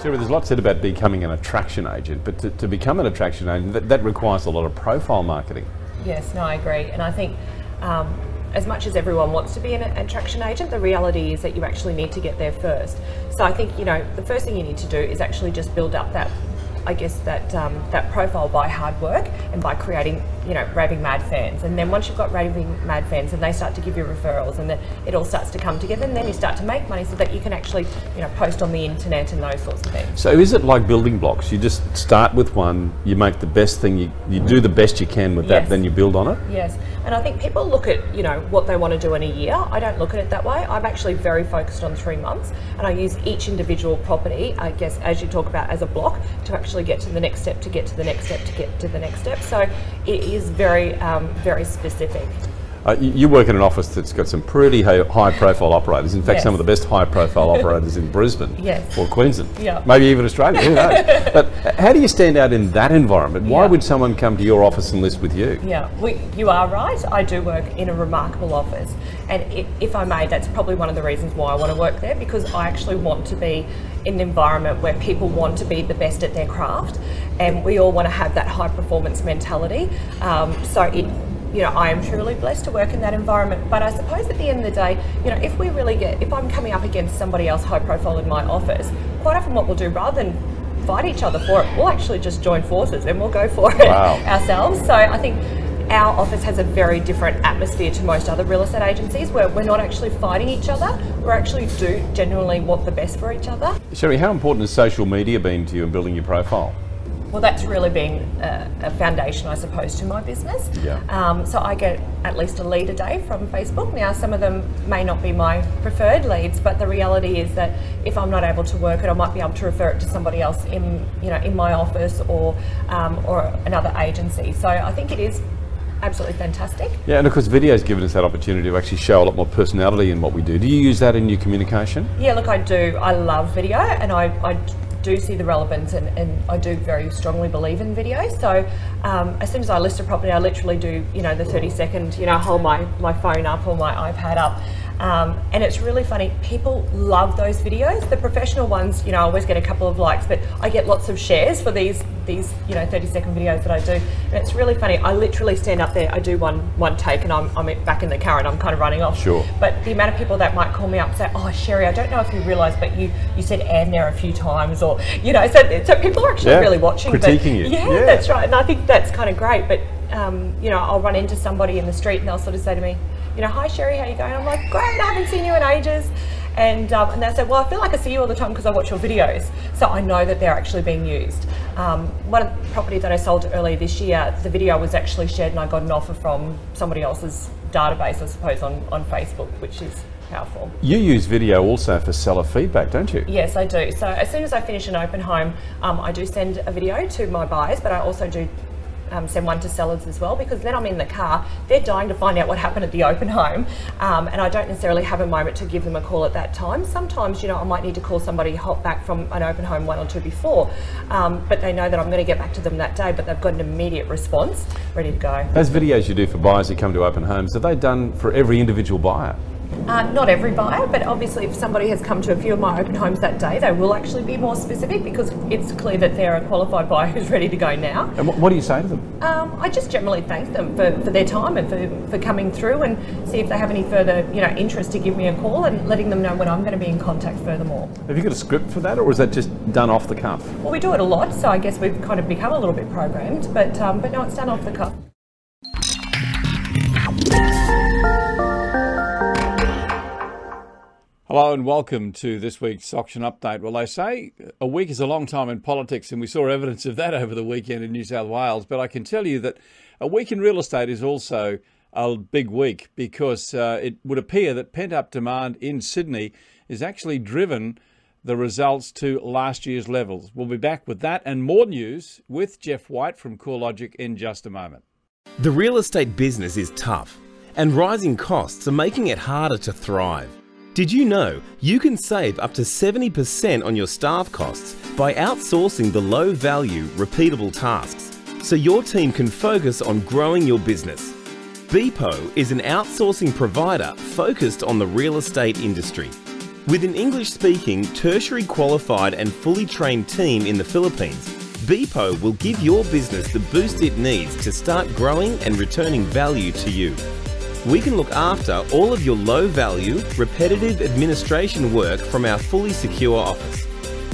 Sherrie, there's a lot said about becoming an attraction agent, but to become an attraction agent, that requires a lot of profile marketing. Yes, no, I agree. And I think as much as everyone wants to be an attraction agent, the reality is that you actually need to get there first. So I think, the first thing you need to do is actually just build up that, I guess, that profile by hard work and by creating, raving mad fans. And then once you've got raving mad fans and they start to give you referrals and then it all starts to come together, and then you start to make money so that you can actually, post on the internet and those sorts of things. So is it like building blocks? You just start with one, you make the best thing, you do the best you can with that, then you build on it? Yes, and I think people look at, what they want to do in a year. I don't look at it that way. I'm actually very focused on 3 months, and I use each individual property, I guess, as you talk about, as a block to actually get to the next step, to get to the next step, to get to the next step. So it is very, very specific. You work in an office that's got some pretty high-profile operators. In fact, some of the best high-profile operators in Brisbane or Queensland, maybe even Australia, who knows? But how do you stand out in that environment? Why would someone come to your office and list with you? Yeah, you are right. I do work in a remarkable office. And if I may, that's probably one of the reasons why I want to work there, because I actually want to be in an environment where people want to be the best at their craft, and we all want to have that high-performance mentality. I am truly blessed to work in that environment. But I suppose at the end of the day, if I'm coming up against somebody else high profile in my office, quite often what we'll do, rather than fight each other for it, we'll actually just join forces and we'll go for it ourselves. So I think our office has a very different atmosphere to most other real estate agencies, where we're not actually fighting each other. We actually do genuinely want the best for each other. Sherrie, how important has social media been to you in building your profile? Well, that's really been a foundation, I suppose, to my business. So I get at least a lead a day from Facebook. Now, some of them may not be my preferred leads, but the reality is that if I'm not able to work it, I might be able to refer it to somebody else in my office or another agency. So I think it is absolutely fantastic. Yeah, and of course video's given us that opportunity to actually show a lot more personality in what we do. Do you use that in your communication? Yeah, look, I do. I love video, and I do see the relevance, and I do very strongly believe in video. So as soon as I list a property, I literally do the 30-second, hold my phone up or my iPad up. And it's really funny, people love those videos. The professional ones, I always get a couple of likes, but I get lots of shares for these 30-second videos that I do. And it's really funny, I literally stand up there, I do one take, and I'm back in the car and I'm kind of running off. Sure. But the amount of people that might call me up and say, oh, Sherrie, I don't know if you realise, but you said and there a few times, or, so people are actually really watching. Critiquing you. Yeah, that's right. And I think that's kind of great. But, I'll run into somebody in the street and they'll sort of say to me, hi Sherrie, how you going? I'm like, great, I haven't seen you in ages. And they say, well, I feel like I see you all the time because I watch your videos. So I know that they're actually being used. One of the properties that I sold earlier this year, the video was actually shared and I got an offer from somebody else's database, I suppose, on Facebook, which is powerful. You use video also for seller feedback, don't you? Yes, I do. So as soon as I finish an open home, I do send a video to my buyers, but I also do send one to sellers as well, because then I'm in the car, they're dying to find out what happened at the open home, and I don't necessarily have a moment to give them a call at that time. Sometimes, I might need to call somebody hot back from an open home 1 or 2 before, but they know that I'm going to get back to them that day, but they've got an immediate response ready to go. Those videos you do for buyers who come to open homes, are they done for every individual buyer? Not every buyer, but obviously if somebody has come to a few of my open homes that day, they will actually be more specific, because it's clear that they're a qualified buyer who's ready to go now. And what do you say to them? I just generally thank them for their time and for coming through, and see if they have any further interest to give me a call, and letting them know when I'm going to be in contact furthermore. Have you got a script for that, or is that just done off the cuff? Well, we do it a lot, so I guess we've kind of become a little bit programmed, but no, it's done off the cuff. Hello and welcome to this week's auction update. Well, they say a week is a long time in politics, and we saw evidence of that over the weekend in New South Wales. But I can tell you that a week in real estate is also a big week, because it would appear that pent-up demand in Sydney is actually driven the results to last year's levels. We'll be back with that and more news with Geoff White from CoreLogic in just a moment. The real estate business is tough, and rising costs are making it harder to thrive. Did you know you can save up to 70% on your staff costs by outsourcing the low-value, repeatable tasks, so your team can focus on growing your business? Beepo is an outsourcing provider focused on the real estate industry. With an English-speaking, tertiary qualified and fully trained team in the Philippines, Beepo will give your business the boost it needs to start growing and returning value to you. We can look after all of your low-value, repetitive administration work from our fully secure office.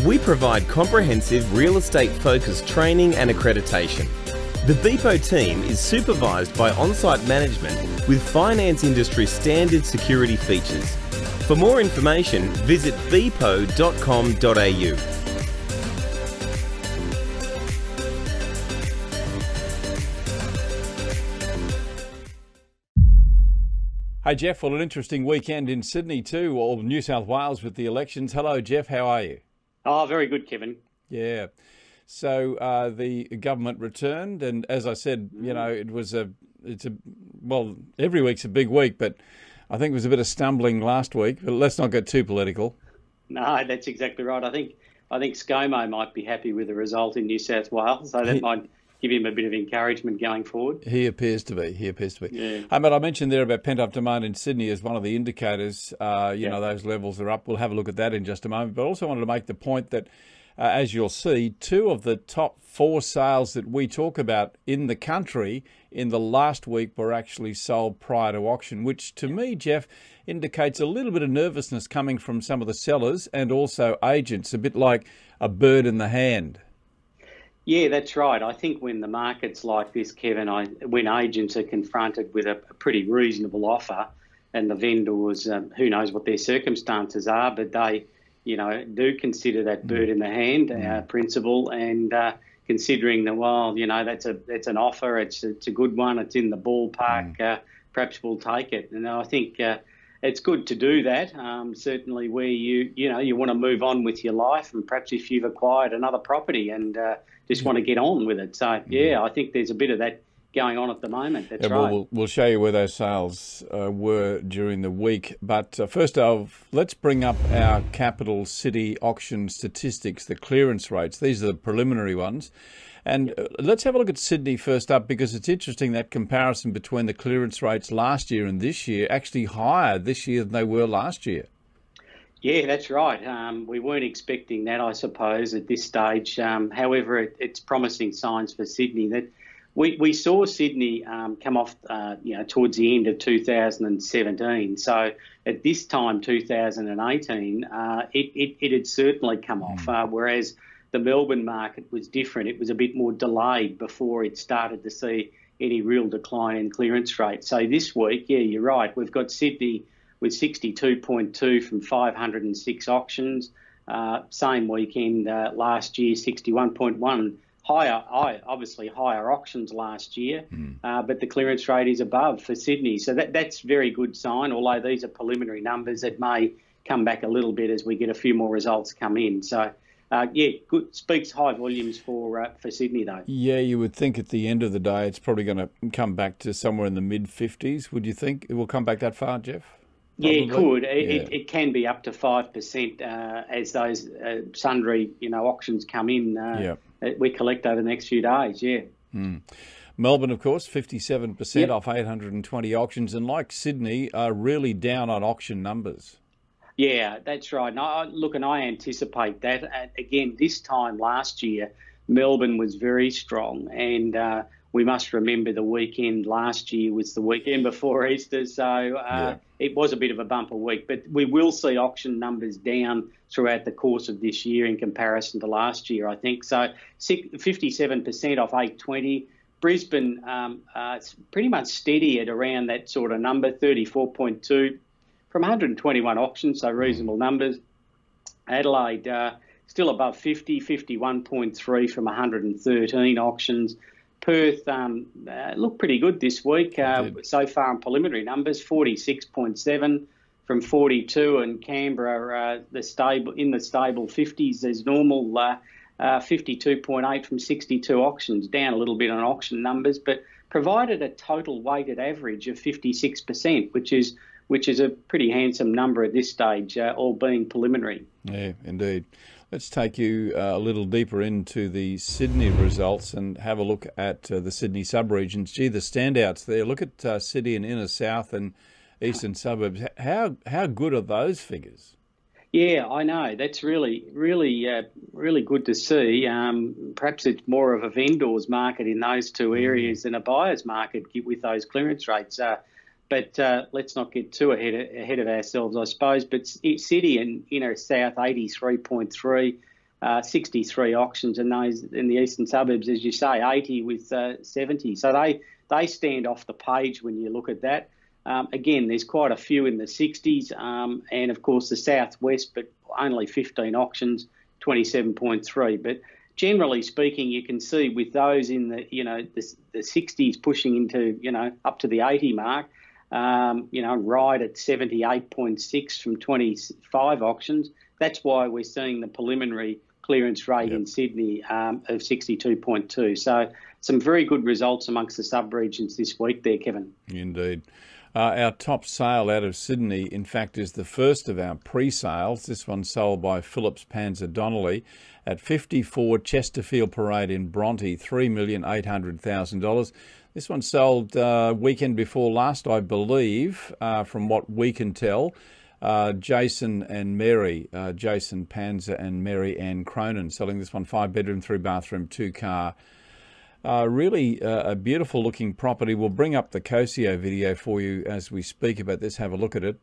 We provide comprehensive real estate-focused training and accreditation. The Beepo team is supervised by on-site management with finance industry standard security features. For more information, visit beepo.com.au. Hey Geoff, well, an interesting weekend in Sydney too, or New South Wales with the elections. Hello Geoff, how are you? Oh, very good, Kevin. Yeah. So the government returned, and as I said, you know, well, every week's a big week, but I think it was a bit of stumbling last week. But let's not get too political. No, that's exactly right. I think ScoMo might be happy with the result in New South Wales, so that might give him a bit of encouragement going forward. He appears to be. Yeah. But I mentioned there about pent-up demand in Sydney as one of the indicators. You know, those levels are up. We'll have a look at that in just a moment. But I also wanted to make the point that, as you'll see, 2 of the top 4 sales that we talk about in the country in the last week were actually sold prior to auction, which to me, Geoff, indicates a little bit of nervousness coming from some of the sellers and also agents, a bit like a bird in the hand. Yeah, that's right. I think when the market's like this, Kevin, when agents are confronted with a pretty reasonable offer and the vendors, who knows what their circumstances are, but they, you know, do consider that bird in the hand principle, and considering that, well, you know, that's an offer, it's a good one, it's in the ballpark, perhaps we'll take it. And I think it's good to do that, certainly where you want to move on with your life, and perhaps if you've acquired another property and just want to get on with it. So, yeah, I think there's a bit of that going on at the moment. That's right. We'll show you where those sales were during the week. But first off, let's bring up our capital city auction statistics, the clearance rates. These are the preliminary ones. And let's have a look at Sydney first up, because it's interesting that comparison between the clearance rates last year and this year, actually higher this year than they were last year. Yeah, that's right. We weren't expecting that, I suppose, at this stage. However, it's promising signs for Sydney. That we saw Sydney come off, towards the end of 2017. So at this time, 2018, it had certainly come off. Whereas the Melbourne market was different. It was a bit more delayed before it started to see any real decline in clearance rate. So this week, yeah, you're right. We've got Sydney with 62.2 from 506 auctions. Same weekend last year, 61.1. Obviously higher auctions last year, but the clearance rate is above for Sydney. So that's a very good sign, although these are preliminary numbers. It may come back a little bit as we get a few more results come in. So, good. Speaks high volumes for Sydney, though. Yeah, you would think at the end of the day it's probably going to come back to somewhere in the mid-50s. Would you think it will come back that far, Geoff? Probably. Yeah, it could. It can be up to 5% as those sundry, auctions come in. We collect over the next few days. Yeah. Melbourne, of course, 57% off 820 auctions, and like Sydney, are really down on auction numbers. Yeah, that's right. And I anticipate that. Again, this time last year, Melbourne was very strong, and we must remember the weekend last year was the weekend before Easter, so it was a bit of a bumper week. But we will see auction numbers down throughout the course of this year in comparison to last year, I think. So 57% off 820. Brisbane, it's pretty much steady at around that sort of number, 34.2 from 121 auctions, so reasonable numbers. Adelaide, still above 50, 51.3 from 113 auctions. Perth looked pretty good this week so far in preliminary numbers, 46.7 from 42, and Canberra in the stable 50s as normal, 52.8 from 62 auctions, down a little bit on auction numbers, but provided a total weighted average of 56%, which is a pretty handsome number at this stage, all being preliminary. Yeah, indeed. Let's take you a little deeper into the Sydney results and have a look at the Sydney sub-regions. Gee, the standouts there. Look at City and Inner South and Eastern Suburbs. How good are those figures? Yeah, I know. That's really good to see. Perhaps it's more of a vendor's market in those two areas than a buyer's market with those clearance rates. But let's not get too ahead of ourselves, I suppose. But City and Inner South, 83.3, 63 auctions, and those in the eastern suburbs, as you say, 80 with 70. So they stand off the page when you look at that. Again, there's quite a few in the 60s, and of course the southwest, but only 15 auctions, 27.3. But generally speaking, you can see with those in the the 60s pushing into up to the 80 mark, right at 78.6 from 25 auctions. That's why we're seeing the preliminary clearance rate in Sydney of 62.2. So some very good results amongst the sub-regions this week there, Kevin. Indeed. Our top sale out of Sydney, in fact, is the first of our pre-sales. This one sold by Phillips Panzer Donnelly at 54 Chesterfield Parade in Bronte, $3,800,000. This one sold weekend before last, I believe, from what we can tell. Jason and Mary, Jason Panzer and Mary Ann Cronin, selling this one 5-bedroom, 3-bathroom, 2-car. Really a beautiful looking property. We'll bring up the Cosio video for you as we speak about this. Have a look at it.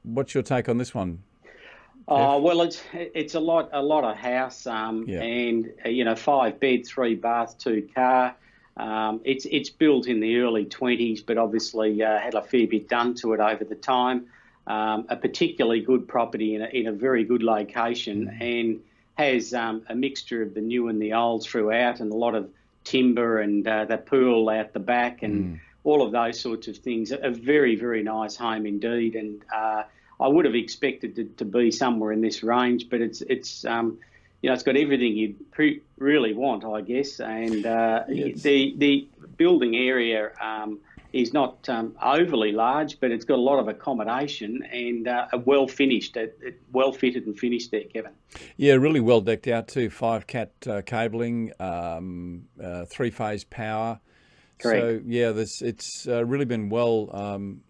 What's your take on this one? Well, it's a lot of house, and 5-bed, 3-bath, 2-car. It's built in the early 20s, but obviously had a fair bit done to it over the time. A particularly good property in a very good location, and has a mixture of the new and the old throughout, and a lot of timber and the pool out the back and all of those sorts of things. A very, very nice home indeed, and I would have expected it to be somewhere in this range, but it's it's got everything you'd really want, I guess, and the building area is not overly large, but it's got a lot of accommodation and well fitted and finished there, Kevin. Yeah, really well decked out too. 5-cat cabling, 3-phase power. Correct. So yeah, it's really been well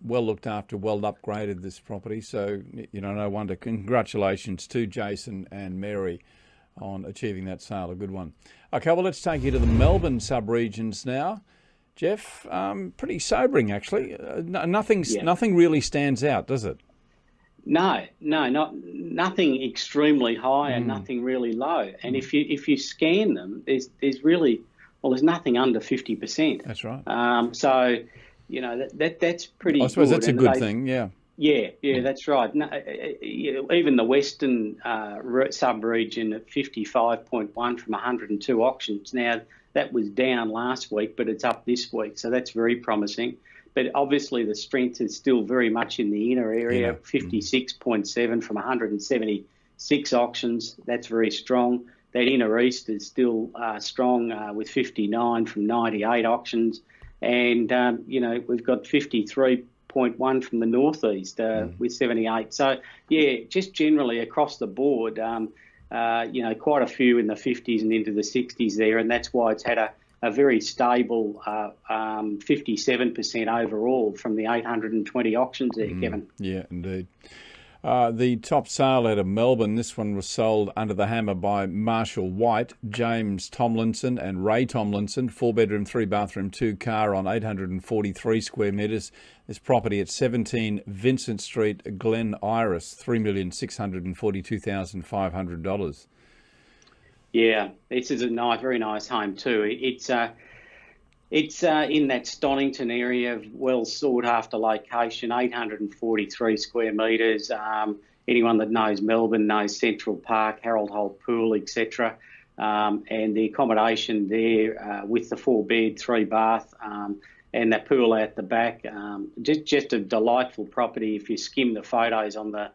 looked after, well upgraded, this property. So no wonder. Congratulations to Jason and Mary on achieving that sale. A good one. Okay, well, let's take you to the Melbourne sub-regions now. Geoff, pretty sobering actually. Nothing really stands out, does it? No, nothing extremely high and nothing really low. And if you scan them, there's nothing under 50%. That's right. So that's pretty. I suppose good. That's a good thing. Yeah. Yeah, that's right. No, even the Western sub-region at 55.1 from 102 auctions. Now, that was down last week, but it's up this week, so that's very promising. But obviously the strength is still very much in the inner area, 56.7 from 176 auctions. That's very strong. That inner east is still strong with 59 from 98 auctions. And, we've got 53.1 from the northeast with 78. So, yeah, just generally across the board, quite a few in the 50s and into the 60s there, and that's why it's had a very stable 57% overall from the 820 auctions there, Kevin. Yeah, indeed. The top sale out of Melbourne, this one was sold under the hammer by Marshall White, James Tomlinson and Ray Tomlinson, 4-bedroom, 3-bathroom, 2-car on 843 square metres. This property at 17 Vincent Street, Glen Iris, $3,642,500. Yeah, this is a very nice home too. It's in that Stonington area, well sought after location, 843 square metres. Anyone that knows Melbourne knows Central Park, Harold Holt Pool, etc. And the accommodation there with the 4-bed, 3-bath and that pool out the back. Just a delightful property. If you skim the photos on the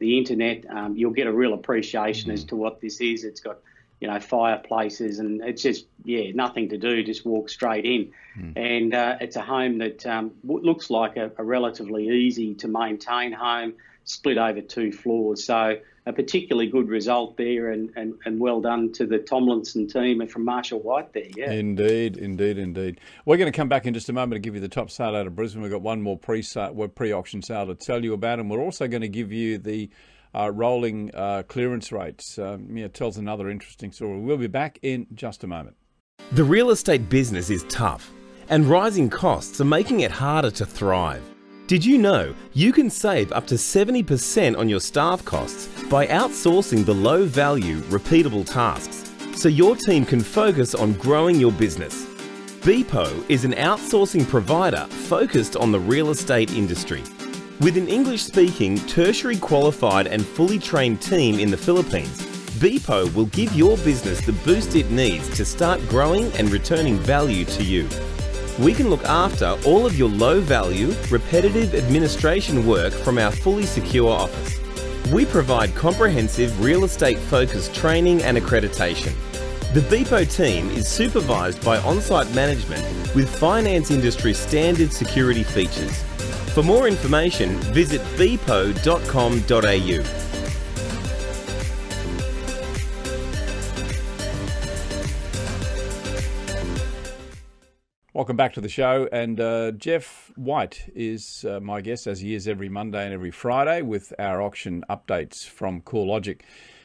internet, you'll get a real appreciation as to what this is. It's got fireplaces, and it's just, nothing to do, just walk straight in. And it's a home that looks like a relatively easy to maintain home, split over 2 floors. So a particularly good result there, and well done to the Tomlinson team from Marshall White there. Yeah, indeed. We're going to come back in just a moment to give you the top sale out of Brisbane. We've got one more pre-auction sale to tell you about, and we're also going to give you the rolling clearance rates. Tells another interesting story. We'll be back in just a moment. The real estate business is tough, and rising costs are making it harder to thrive. Did you know you can save up to 70% on your staff costs by outsourcing the low-value, repeatable tasks, so your team can focus on growing your business? Beepo is an outsourcing provider focused on the real estate industry. With an English-speaking, tertiary qualified and fully trained team in the Philippines, Beepo will give your business the boost it needs to start growing and returning value to you. We can look after all of your low-value, repetitive administration work from our fully secure office. We provide comprehensive real estate-focused training and accreditation. The Beepo team is supervised by on-site management with finance industry standard security features. For more information, visit beepo.com.au. Welcome back to the show, and Geoff White is my guest, as he is every Monday and every Friday, with our auction updates from CoreLogic.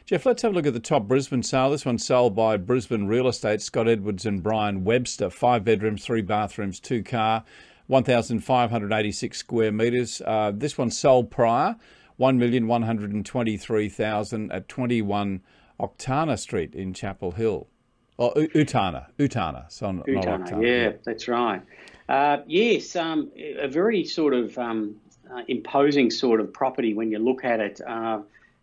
Geoff, let's have a look at the top Brisbane sale. This one's sold by Brisbane Real Estate, Scott Edwards and Brian Webster. 5 bedrooms, 3 bathrooms, 2 car, 1,586 square metres. This one sold prior, $1,123,000 at 21 Octana Street in Chapel Hill. Oh, Utana. So not Octana. Yeah, that's right. Yes, a very sort of imposing sort of property when you look at it.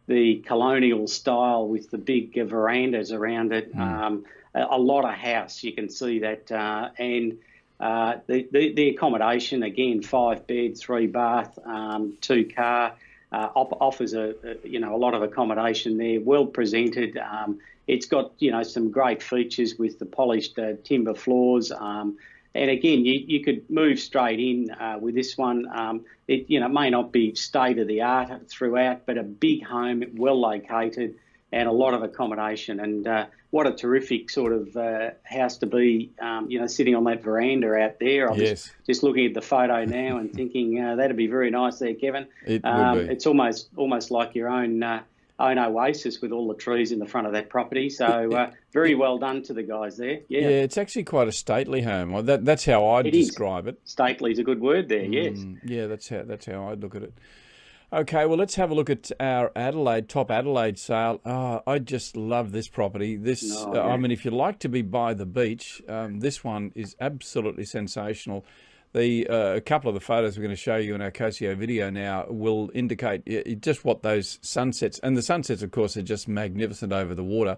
The colonial style with the big verandas around it. A lot of house, you can see that, and the accommodation again, 5 bed, 3 bath, 2 car, offers a lot of accommodation there. Well presented. It's got some great features with the polished timber floors. And again, you could move straight in with this one. It may not be state of the art throughout, but a big home, well located, and a lot of accommodation. And what a terrific sort of house to be, sitting on that veranda out there. I'm just looking at the photo now and thinking that'd be very nice there, Kevin. It would be. It's almost like your own oasis with all the trees in the front of that property. So very well done to the guys there. Yeah, it's actually quite a stately home. Well, that's how I'd describe it. Stately is a good word there. Yes. Yeah, that's how I'd look at it. Okay, well, let's have a look at our top Adelaide sale. I just love this property. I mean, if you like to be by the beach, this one is absolutely sensational. A couple of the photos we're going to show you in our Cosio video now will indicate just what those sunsets, and the sunsets, of course, are just magnificent over the water.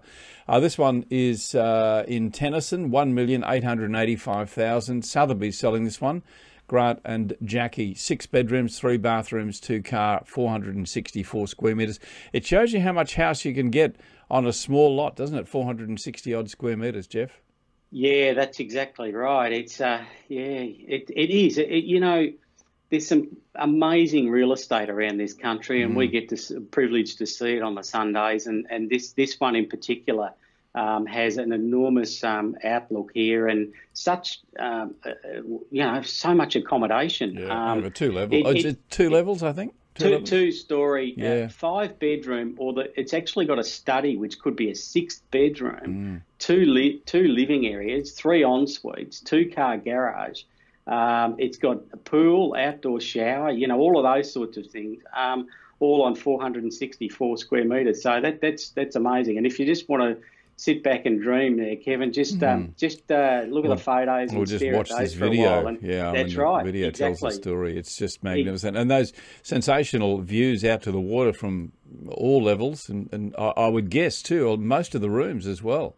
This one is in Tennyson, $1,885,000. Sotheby's selling this one. Grant and Jackie, 6 bedrooms, 3 bathrooms, 2 car, 464 square metres. It shows you how much house you can get on a small lot, doesn't it? 460 odd square metres, Geoff. Yeah, that's exactly right. It's it is. There's some amazing real estate around this country, and we get the privilege to see it on the Sundays. And this one in particular has an enormous outlook here, and such so much accommodation. Yeah, over 2 levels. It's 2 levels, I think. Two-story, 5 bedroom, it's actually got a study which could be a 6th bedroom, 2 living areas, 3 en-suites, 2 car garage. It's got a pool, outdoor shower, all of those sorts of things, all on 464 square metres. So that's amazing. And if you just want to sit back and dream there, Kevin, just look at the photos and just stare watch at those this for video. a while. And that's right. The video exactly. tells the story. It's just magnificent. And those sensational views out to the water from all levels, and I would guess too, most of the rooms as well.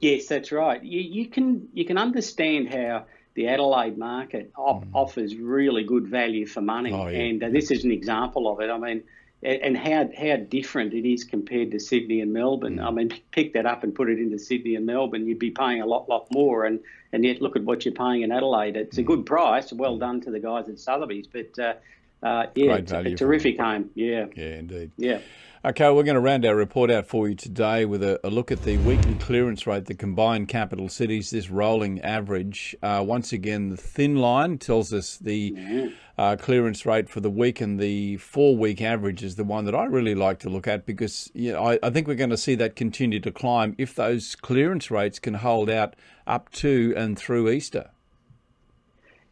Yes, that's right. You can understand how the Adelaide market offers really good value for money. And this is an example of it. I mean, and how different it is compared to Sydney and Melbourne. I mean, pick that up and put it into Sydney and Melbourne, you'd be paying a lot more. And yet look at what you're paying in Adelaide. It's a good price. Well done to the guys at Sotheby's. But, it's a terrific home. Yeah. Yeah, indeed. Yeah. Okay, we're going to round our report out for you today with a look at the weekly clearance rate, the combined capital cities, this rolling average. Once again, the thin line tells us the clearance rate for the week, and the 4-week average is the one that I really like to look at, because I think we're going to see that continue to climb if those clearance rates can hold out up to and through Easter.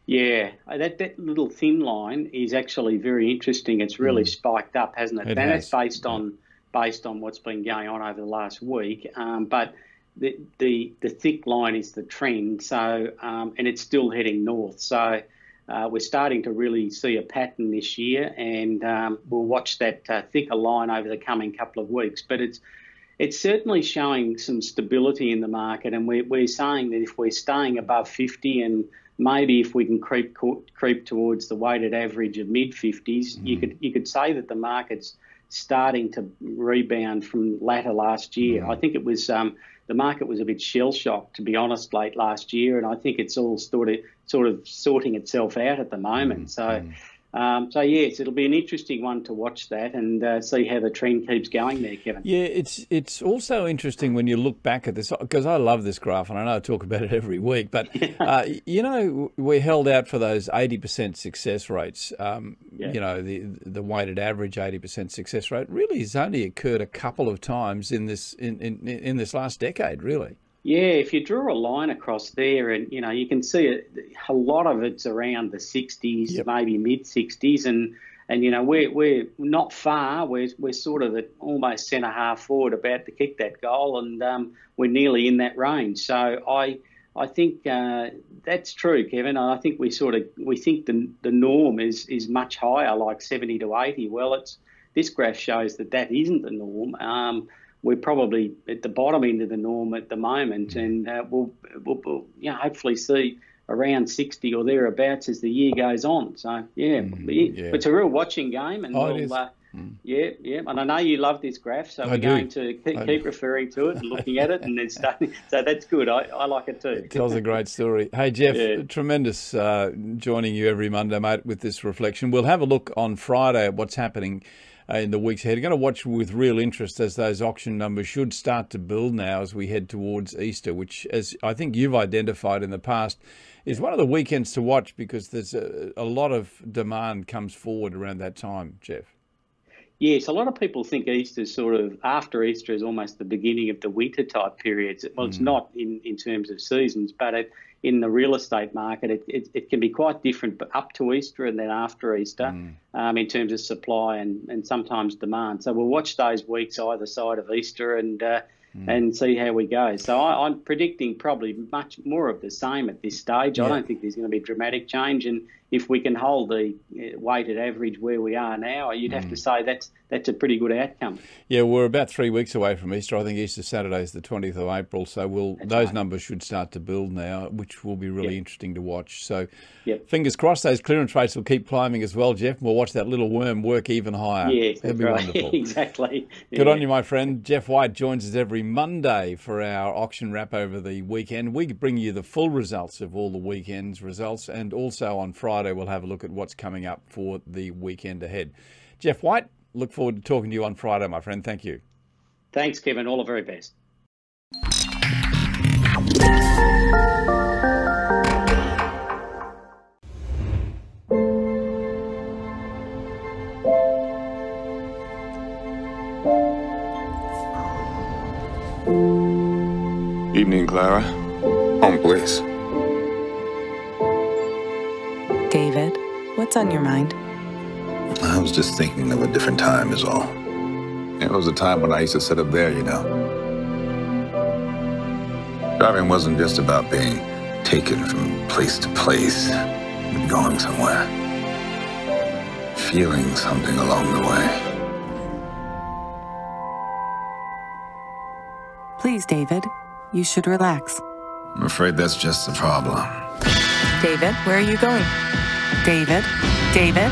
Yeah, that little thin line is actually very interesting. It's really spiked up, hasn't it? And that's based on what's been going on over the last week. But the thick line is the trend. So and it's still heading north. So we're starting to really see a pattern this year, and we'll watch that thicker line over the coming couple of weeks. But it's certainly showing some stability in the market, and we're saying that if we're staying above 50, and maybe if we can creep towards the weighted average of mid-50s, you could say that the market's starting to rebound from latter last year. I think it was the market was a bit shell-shocked, to be honest, late last year, and I think it's all sort of sorting itself out at the moment. So yes, it'll be an interesting one to watch that and see how the trend keeps going there, Kevin. Yeah, it's also interesting when you look back at this, because I love this graph, and I know I talk about it every week, but, we're held out for those 80% success rates. The weighted average 80% success rate really has only occurred a couple of times in this in this last decade, really. Yeah, if you draw a line across there, and you can see a lot of it's around the 60s, maybe mid 60s, and we're not far. We're sort of at almost centre half forward, about to kick that goal, and we're nearly in that range. So I think that's true, Kevin. I think we think the norm is much higher, like 70 to 80. Well, this graph shows that isn't the norm. We're probably at the bottom end of the norm at the moment, and we'll hopefully see around 60 or thereabouts as the year goes on. So it's a real watching game, and and I know you love this graph, so we're going to keep referring to it and looking at it, and then starting. So that's good. I like it too. It tells a great story. Hey Geoff, tremendous joining you every Monday, mate, with this reflection. We'll have a look on Friday at what's happening in the weeks ahead. We're going to watch with real interest as those auction numbers should start to build now as we head towards Easter, which, as I think you've identified in the past, is one of the weekends to watch, because there's a lot of demand comes forward around that time, Geoff. Yes, a lot of people think Easter's after Easter is almost the beginning of the winter type periods. Well, it's not in terms of seasons, but in the real estate market, it can be quite different, but up to Easter and then after Easter, in terms of supply and sometimes demand. So we'll watch those weeks either side of Easter and see how we go. So I'm predicting probably much more of the same at this stage. I don't think there's going to be dramatic change, and if we can hold the weighted average where we are now, you'd have to say that's a pretty good outcome. Yeah, we're about 3 weeks away from Easter. I think Easter Saturday is the 20th of April, so those numbers should start to build now, which will be really interesting to watch. So fingers crossed those clearance rates will keep climbing as well, Geoff. We'll watch that little worm work even higher. Yes, that'd be wonderful. Exactly. Good on you, my friend. Geoff White joins us every Monday for our auction wrap over the weekend. We bring you the full results of all the weekend's results, and also on Friday we'll have a look at what's coming up for the weekend ahead. Geoff White, look forward to talking to you on Friday, my friend. Thank you. Thanks, Kevin. All the very best. Evening, Clara. Home, please. David, what's on your mind? I was just thinking of a different time is all. It was a time when I used to sit up there, Driving wasn't just about being taken from place to place, but going somewhere. Feeling something along the way. Please, David, you should relax. I'm afraid that's just the problem. David, where are you going? David? David?